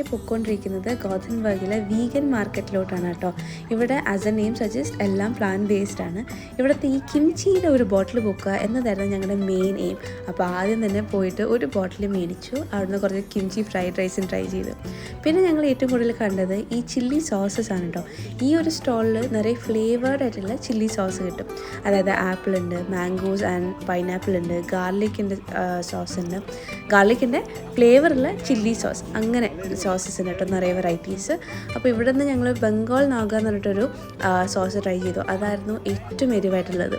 നമ്മളിതേ പൊയ്ക്കൊണ്ടിരിക്കുന്നത് ഗോതൻബർഗിലെ വീഗൻ മാർക്കറ്റിലോട്ടാണ് കേട്ടോ. ഇവിടെ ആസ് എ നെയിം സജസ്റ്റ് എല്ലാം പ്ലാന്റ് ബേസ്ഡ് ആണ്. ഇവിടുത്തെ ഈ കിംച്ചിയുടെ ഒരു ബോട്ടിൽ പൊക്കുക എന്നതായിരുന്നു ഞങ്ങളുടെ മെയിൻ എയിം. അപ്പോൾ ആദ്യം തന്നെ പോയിട്ട് ഒരു ബോട്ടിൽ മേടിച്ചു. അവിടുന്ന് കുറച്ച് കിംച്ചി ഫ്രൈഡ് റൈസും ട്രൈ ചെയ്തു. പിന്നെ ഞങ്ങൾ ഏറ്റവും കൂടുതൽ കണ്ടത് ഈ ചില്ലി സോസസ് ആണ് കേട്ടോ. ഈ ഒരു സ്റ്റോളിൽ നിറയെ ഫ്ലേവേർഡ് ആയിട്ടുള്ള ചില്ലി സോസ് കിട്ടും. അതായത് ആപ്പിൾ ഉണ്ട്, മാംഗോസ് ആൻഡ് പൈനാപ്പിൾ ഉണ്ട്, ഗാർലിക്കിൻ്റെ സോസ് ഉണ്ട്, ഗാർലിക്കിൻ്റെ ഫ്ലേവറുള്ള ചില്ലി സോസ്, അങ്ങനെ സോസസ് ഉണ്ട് കേട്ടോ, നിറയെ വെറൈറ്റീസ്. അപ്പോൾ ഇവിടെ നിന്ന് ഞങ്ങൾ ബംഗാൾ നാഗ എന്ന് പറഞ്ഞിട്ടൊരു സോസ് ട്രൈ ചെയ്തു. അതായിരുന്നു ഏറ്റവും എരിവായിട്ടുള്ളത്.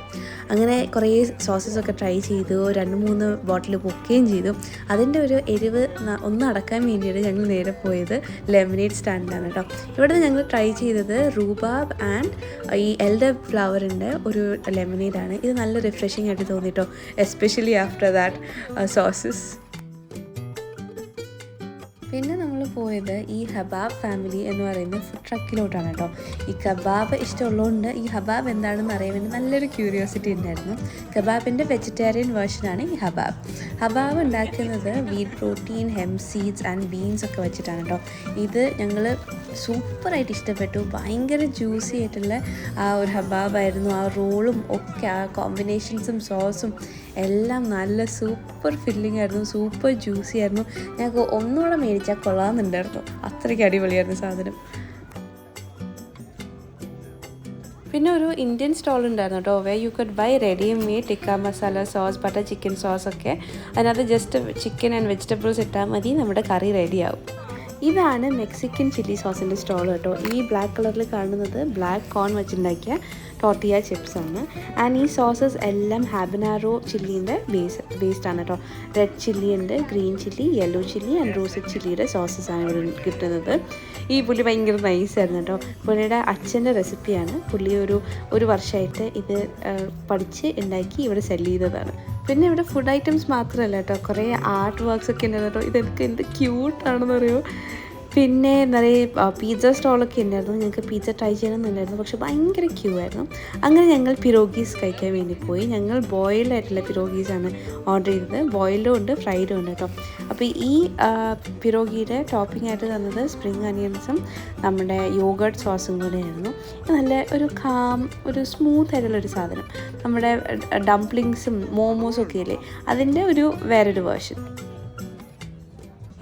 അങ്ങനെ കുറേ സോസസൊക്കെ ട്രൈ ചെയ്തു, 2-3 ബോട്ടിൽ പൊക്കുകയും ചെയ്തു. അതിൻ്റെ ഒരു എരിവ് ഒന്ന് അടക്കാൻ വേണ്ടിയിട്ട് ഞങ്ങൾ നേരെ പോയത് ലെമനേഡ് സ്റ്റാൻഡിലാണ് കേട്ടോ. ഇവിടെ നിന്ന് ഞങ്ങൾ ട്രൈ ചെയ്തത് റൂബാബ് ആൻഡ് ഈ എൽഡർ ഫ്ലവറിൻ്റെ ഒരു ലെമനേഡാണ്. ഇത് നല്ല റിഫ്രഷിംഗ് ആയിട്ട് തോന്നിട്ടോ, എസ്പെഷ്യലി ആഫ്റ്റർ ദാറ്റ് സോസസ്. പിന്നെ നമ്മൾ പോയത് ഈ ഹബാബ് ഫാമിലി എന്ന് പറയുന്ന ഫുഡ് ട്രക്കിലോട്ടാണ് കേട്ടോ. ഈ കബാബ് ഇഷ്ടമുള്ളതുകൊണ്ട് ഈ ഹബാബ് എന്താണെന്ന് അറിയാൻ വേണ്ടി നല്ലൊരു ക്യൂരിയോസിറ്റി ഉണ്ടായിരുന്നു. കബാബിൻ്റെ വെജിറ്റേറിയൻ വേർഷനാണ് ഈ ഹബാബ്. ഹബാബ് ഉണ്ടാക്കുന്നത് wheat protein, hemp seeds and beans ഒക്കെ വെച്ചിട്ടാണ് കേട്ടോ. ഇത് ഞങ്ങൾ സൂപ്പറായിട്ട് ഇഷ്ടപ്പെട്ടു. ഭയങ്കര ജ്യൂസി ആയിട്ടുള്ള ആ ഒരു ഹബാബായിരുന്നു. ആ റോളും ഒക്കെ, ആ കോമ്പിനേഷൻസും സോസും എല്ലാം നല്ല സൂപ്പർ ഫില്ലിംഗ് ആയിരുന്നു, സൂപ്പർ ജ്യൂസി ആയിരുന്നു. ഞങ്ങൾക്ക് ഒന്നുകൂടെ മേടിച്ചാൽ കൊള്ളാമെന്നുണ്ടായിരുന്നു. അത്രയ്ക്ക് അടിപൊളിയായിരുന്നു സാധനം. പിന്നെ ഒരു ഇന്ത്യൻ സ്റ്റോൾ ഉണ്ടായിരുന്നു കേട്ടോ, where you could buy ready made tikka masala sauce, butter chicken sauce ഒക്കെ. അതിനകത്ത് ജസ്റ്റ് ചിക്കൻ ആൻഡ് വെജിറ്റബിൾസ് ഇട്ടാൽ മതി, നമ്മുടെ കറി റെഡിയാവും. ഇതാണ് മെക്സിക്കൻ ചില്ലി സോസിൻ്റെ സ്റ്റോൾ കേട്ടോ. ഈ ബ്ലാക്ക് കളറിൽ കാണുന്നത് ബ്ലാക്ക് കോൺ വെച്ചുണ്ടാക്കിയ ടോർട്ടിയ ചിപ്സാണ്. ആൻഡ് ഈ സോസസ് എല്ലാം ഹാബനാറോ ചില്ലീൻ്റെ ബേസ്ഡാണ് കേട്ടോ. റെഡ് ചില്ലി ഉണ്ട്, green chilli, yellow chilli and roasted ചില്ലിയുടെ സോസസാണ് ഇവിടെ കിട്ടുന്നത്. ഈ പുള്ളി ഭയങ്കര നൈസായിരുന്നു കേട്ടോ. പുള്ളിയുടെ അച്ഛൻ്റെ റെസിപ്പിയാണ്. പുള്ളി ഒരു വർഷമായിട്ട് ഇത് പഠിച്ച് ഉണ്ടാക്കി ഇവിടെ സെല്ല് ചെയ്തതാണ്. പിന്നെ ഇവിടെ ഫുഡ് ഐറ്റംസ് മാത്രമല്ല കേട്ടോ, കുറേ ആർട്ട് വർക്ക്സ് ഒക്കെ ഉണ്ടായിരുന്നു കേട്ടോ. ഇതൊക്കെ എന്ത് ക്യൂട്ടാണെന്ന് അറിയുമോ. പിന്നെ നിറയെ പിസ്സ സ്റ്റോളൊക്കെ ഉണ്ടായിരുന്നു. ഞങ്ങൾക്ക് പിസ്സ ട്രൈ ചെയ്യണമെന്നുണ്ടായിരുന്നു, പക്ഷെ ഭയങ്കര ക്യൂ ആയിരുന്നു. അങ്ങനെ ഞങ്ങൾ പിറോഗീസ് കഴിക്കാൻ വേണ്ടി പോയി. ഞങ്ങൾ ബോയിൽഡ് ആയിട്ടുള്ള പിറോഗീസാണ് ഓർഡർ ചെയ്തത്. ബോയിൽഡും ഉണ്ട്, ഫ്രൈഡും ഉണ്ട് കേട്ടോ. അപ്പോൾ ഈ പിറോഗിയുടെ ടോപ്പിംഗ് ആയിട്ട് തന്നത് സ്പ്രിങ് അനിയൻസും നമ്മുടെ യോഗർട്ട് സോസും കൂടെ ആയിരുന്നു. നല്ല ഒരു സ്മൂത്ത് ആയിട്ടുള്ളൊരു സാധനം. നമ്മുടെ ഡംപ്ലിങ്സും മോമോസും ഒക്കെ ഇല്ലേ, അതിൻ്റെ വേറൊരു വേർഷൻ.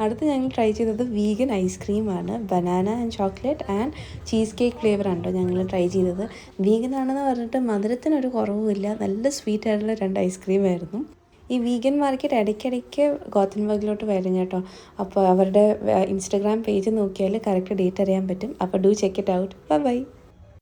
അടുത്ത് ഞങ്ങൾ ട്രൈ ചെയ്തത് വീഗൻ ഐസ്ക്രീമാണ്. Banana and chocolate and cheese cake ഫ്ലേവറാണ് കേട്ടോ ഞങ്ങൾ ട്രൈ ചെയ്തത്. വീഗൻ ആണെന്ന് പറഞ്ഞിട്ട് മധുരത്തിനൊരു കുറവുമില്ല, നല്ല സ്വീറ്റ് ആയിട്ടുള്ള 2 ഐസ്ക്രീമായിരുന്നു. ഈ വീഗൻ മാർക്കറ്റ് ഇടയ്ക്കിടയ്ക്ക് ഗോതൻബർഗിലോട്ട് വരും കേട്ടോ. അപ്പോൾ അവരുടെ ഇൻസ്റ്റഗ്രാം പേജ് നോക്കിയാൽ കറക്റ്റ് ഡേറ്റ് അറിയാൻ പറ്റും. അപ്പോൾ do check it out. By.